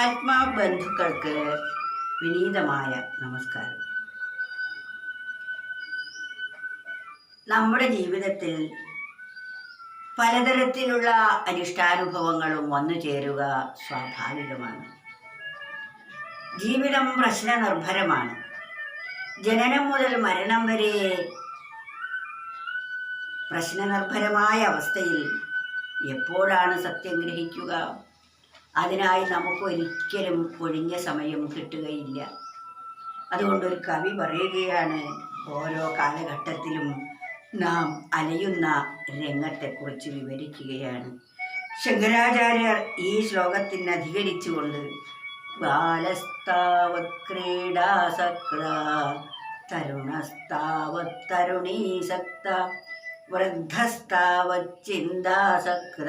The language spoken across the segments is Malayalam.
ആത്മാബന്ധുക്കൾക്ക് വിനീതമായ നമസ്കാരം. നമ്മുടെ ജീവിതത്തിൽ പലതരത്തിലുള്ള അനിഷ്ടാനുഭവങ്ങളും വന്നു ചേരുക സ്വാഭാവികമാണ്. ജീവിതം പ്രശ്നനിർഭരമാണ്. ജനനം മുതൽ മരണം വരെ പ്രശ്നനിർഭരമായ അവസ്ഥയിൽ എപ്പോഴാണ് സത്യം ഗ്രഹിക്കുക? അതിനായി നമുക്കൊരിക്കലും ഒഴിഞ്ഞ സമയം കിട്ടുകയില്ല. അതുകൊണ്ടൊരു കവി പറയുകയാണ്, ഓരോ കാലഘട്ടത്തിലും നാം അലയുന്ന രംഗത്തെക്കുറിച്ച് വിവരിക്കുകയാണ്. ശങ്കരാചാര്യർ ഈ ശ്ലോകത്തിന് അധികരിച്ചുകൊണ്ട് ബാലസ്താവത് ക്രീഡാസക്ത തരുണസ്താവത് തരുണീസക്ത വൃദ്ധസ്താവത് ചിന്താസക്ത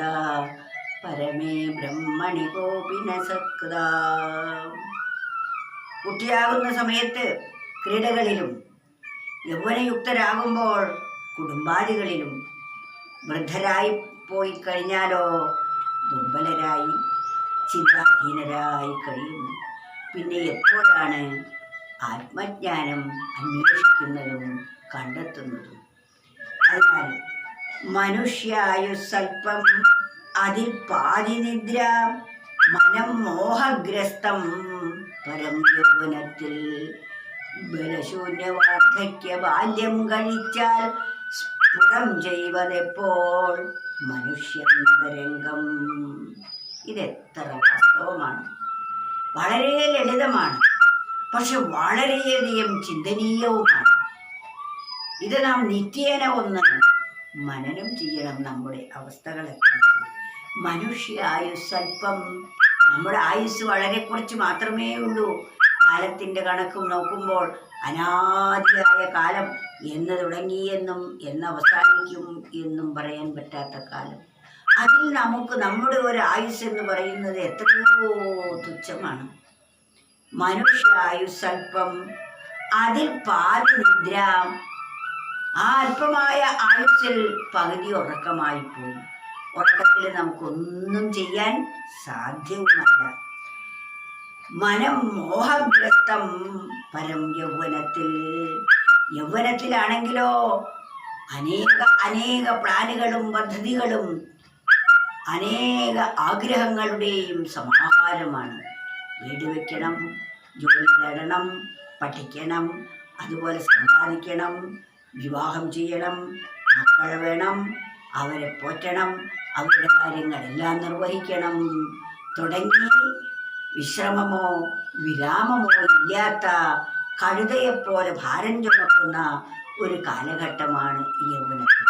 പരമേ ബ്രഹ്മണി കോപിന സക്ത. കുട്ടിയാകുന്ന സമയത്ത് ക്രീഡകളിലും, യൗവനയുക്തരാകുമ്പോൾ കുടുംബാദികളിലും, വൃദ്ധരായി പോയി കഴിഞ്ഞാലോ ദുർബലരായി ചിന്താഹീനരായി കഴിയുന്നു. പിന്നെ എപ്പോഴാണ് ആത്മജ്ഞാനം അന്വേഷിക്കുന്നതും കണ്ടെത്തുന്നതും? അതിനാൽ മനുഷ്യായുസ്വൽപ്പം അതിൽ പാതി നിദ്ര മനം മോഹഗ്രസ്തം പരം യൗവനത്തിൽ ബലശൂന്യവാർദ്ധക്യ ബാല്യം കഴിച്ചാൽ സ്ഫുടം ചെയ്വതെപ്പോൾ മനുഷ്യന്തരംഗം. ഇതെത്ര വാസ്തവമാണ്! വളരെ ലളിതമാണ്, പക്ഷെ വളരെയധികം ചിന്തനീയവുമാണ്. ഇത് നാം നിത്യേന ഒന്ന് മനനം ചെയ്യണം. നമ്മുടെ അവസ്ഥകളെക്കുറിച്ച് മനുഷ്യ ആയുസ്വൽപ്പം, നമ്മുടെ ആയുസ് വളരെ കുറച്ച് മാത്രമേ ഉള്ളൂ. കാലത്തിൻ്റെ കണക്കും നോക്കുമ്പോൾ അനാദിയായ കാലം എന്ന് തുടങ്ങിയെന്നും എന്ന് അവസാനിക്കും എന്നും പറയാൻ പറ്റാത്ത കാലം. അതിൽ നമുക്ക് നമ്മുടെ ഒരു ആയുസ് എന്ന് പറയുന്നത് എത്രയോ തുച്ഛമാണ്. മനുഷ്യ ആയുസ്വൽപ്പം അതിൽ പാതി നിദ്ര. ആ അല്പമായ ആയുസ്സിൽ പകുതി ഉറക്കമായി പോയി. ഉറക്കത്തിൽ നമുക്കൊന്നും ചെയ്യാൻ സാധ്യവുമല്ല. മനം മോഹഗ്രസ്തം പരം യൗവനത്തിൽ. യൗവനത്തിലാണെങ്കിലോ അനേക പ്ലാനുകളും പദ്ധതികളും അനേക ആഗ്രഹങ്ങളുടെയും സമാഹാരമാണ്. വീട് വയ്ക്കണം, ജോലി നേടണം, പഠിക്കണം, അതുപോലെ സമ്പാദിക്കണം, വിവാഹം ചെയ്യണം, മക്കളെ വേണം, അവരെ പോറ്റണം, അവരുടെ കാര്യങ്ങളെല്ലാം നിർവഹിക്കണം തുടങ്ങി വിശ്രമമോ വിരാമമോ ഇല്ലാത്ത കഴുതയെപ്പോലെ ഭാരം ചുമക്കുന്ന ഒരു കാലഘട്ടമാണ് ഈ യൗവനത്തിൽ.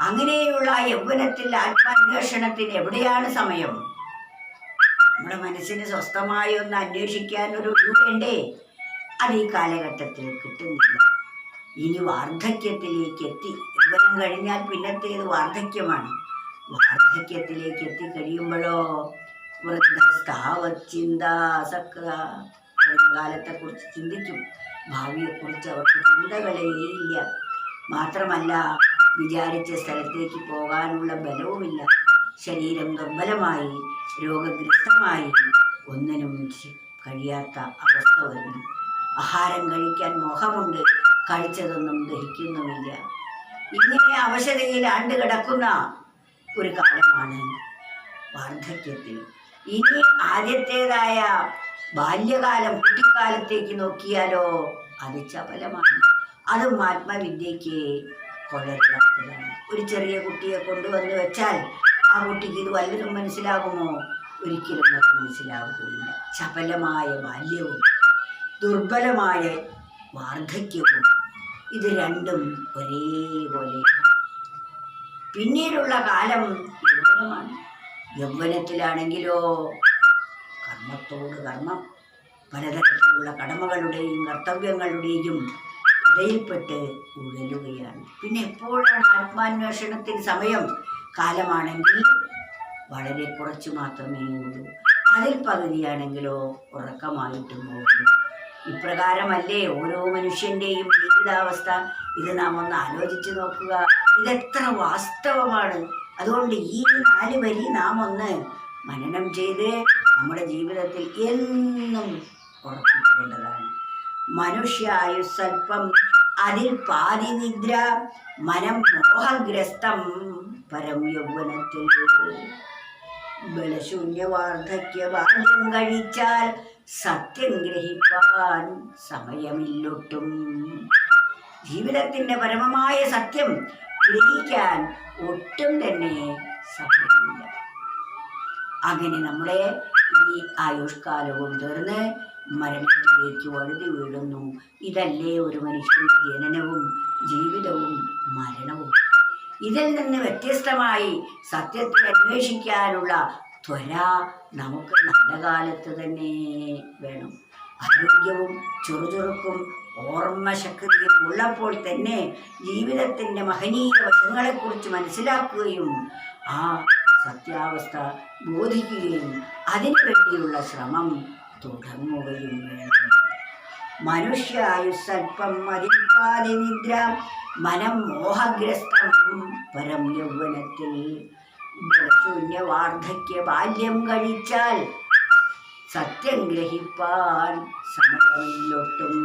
അങ്ങനെയുള്ള യൗവനത്തിൽ ആത്മാന്വേഷണത്തിന് എവിടെയാണ് സമയം? നമ്മുടെ മനസ്സിന് സ്വസ്ഥമായി ഒന്ന് അന്വേഷിക്കാൻ ഒരു വേണ്ടേ? അത് ഈ കാലഘട്ടത്തിൽ കിട്ടുന്നില്ല. ഇനി വാർദ്ധക്യത്തിലേക്ക് എത്തി. യൗവനം കഴിഞ്ഞാൽ പിന്നത്തേത് വാർദ്ധക്യമാണ്. വാർദ്ധക്യത്തിലേക്ക് എത്തിക്കഴിയുമ്പോഴോ വൃദ്ധസ്ഥാവത് ചിന്താസക്ത. കഴിഞ്ഞ കാലത്തെക്കുറിച്ച് ചിന്തിക്കും, ഭാവിയെക്കുറിച്ച് അവർക്ക് ചിന്തകളേയില്ല. മാത്രമല്ല, വിചാരിച്ച സ്ഥലത്തേക്ക് പോകാനുള്ള ബലവുമില്ല. ശരീരം ദുർബലമായി രോഗഗ്രസ്തമായി ഒന്നിനും കഴിയാത്ത അവസ്ഥ വരുന്നു. ആഹാരം കഴിക്കാൻ മോഹമുണ്ട്, കഴിച്ചതൊന്നും ദഹിക്കുന്നുമില്ല. ഇങ്ങനെ അവശതയിൽ ആണ്ട് കിടക്കുന്ന ഒരു കാലമാണ് വാർദ്ധക്യത്തിൽ. ഇനി ആദ്യത്തേതായ ബാല്യകാലം, കുട്ടിക്കാലത്തേക്ക് നോക്കിയാലോ അത് ചപലമാണ്. അതും ആത്മവിദ്യയ്ക്ക് കൊള്ളരുതാത്തതാണ്. ഒരു ചെറിയ കുട്ടിയെ കൊണ്ടുവന്ന് വെച്ചാൽ ആ കുട്ടിക്ക് ഇത് വല്ലതും മനസ്സിലാകുമോ? ഒരിക്കലും അത് മനസ്സിലാവുകയില്ല. ചപലമായ ബാല്യവും ദുർബലമായ വാർദ്ധക്യവും, ഇത് രണ്ടും ഒരേപോലെ. പിന്നീടുള്ള കാലം യൗവനമാണ്. യൗവനത്തിലാണെങ്കിലോ കർമ്മത്തോട് കർമ്മം, പലതരത്തിലുള്ള കടമകളുടെയും കർത്തവ്യങ്ങളുടെയും ഇടയിൽപ്പെട്ട് ഉഴലുകയാണ്. പിന്നെ എപ്പോഴാണ് ആത്മാന്വേഷണത്തിന് സമയം? കാലമാണെങ്കിൽ വളരെ കുറച്ച് മാത്രമേ ഉള്ളൂ. അതിൽ പകുതിയാണെങ്കിലോ ഉറക്കമായിട്ടും പോകും. ഇപ്രകാരമല്ലേ ഓരോ മനുഷ്യൻ്റെയും ജീവിതാവസ്ഥ? ഇത് നാം ഒന്ന് ആലോചിച്ച് നോക്കുക. ഇതെത്ര വാസ്തവമാണ്! അതുകൊണ്ട് ഈ 4 വരി നാം ഒന്ന് മനനം ചെയ്ത് നമ്മുടെ ജീവിതത്തിൽ എന്നും ഉറപ്പിക്കേണ്ടതാണ്. മനുഷ്യായുസ്വൽപ്പം അതിൽ പാതി നിദ്ര, മനം മോഹഗ്രസ്തം പരം യൗവനത്തിൽ. ബലശൂന്യവാർദ്ധക്യ ബാല്യം കഴിച്ചാൽ സത്യം ഗ്രഹിപ്പാൻ സമയമില്ലൊട്ടും. ജീവിതത്തിൻ്റെ പരമമായ സത്യം ഗ്രഹിക്കാൻ ഒട്ടും തന്നെ സമയമില്ല. അങ്ങനെ നമ്മുടെ ഈ ആയുഷ്കാലവും തീർന്ന് മരണത്തിലേക്ക് വഴുതി വീഴുന്നു. ഇതല്ലേ ഒരു മനുഷ്യൻ്റെ ജനനവും ജീവിതവും മരണവും. ഇതിൽ നിന്ന് വ്യത്യസ്തമായി സത്യത്തെ അന്വേഷിക്കാനുള്ള ത്വര നമുക്ക് നല്ല കാലത്ത് തന്നെ വേണം. ആരോഗ്യവും ചുറുചുറുക്കും ഓർമ്മശക്തിയും ഉള്ളപ്പോൾ തന്നെ ജീവിതത്തിൻ്റെ മഹനീയ വശങ്ങളെക്കുറിച്ച് മനസ്സിലാക്കുകയും ആ സത്യാവസ്ഥ ബോധിക്കുകയും അതിനു വേണ്ടിയുള്ള ശ്രമം തുടങ്ങുകയും വേണം. മനുഷ്യായുസ്വൽപ്പം അതിൽ പാതി നിദ്ര, മനം മോഹഗ്രസ്തം പരം യൗവനത്തിൽ. ബലശൂന്യവാർദ്ധക്യ ബാല്യം കഴിച്ചാൽ സത്യം ഗ്രഹിപ്പാൻ സമയമില്ലൊട്ടും.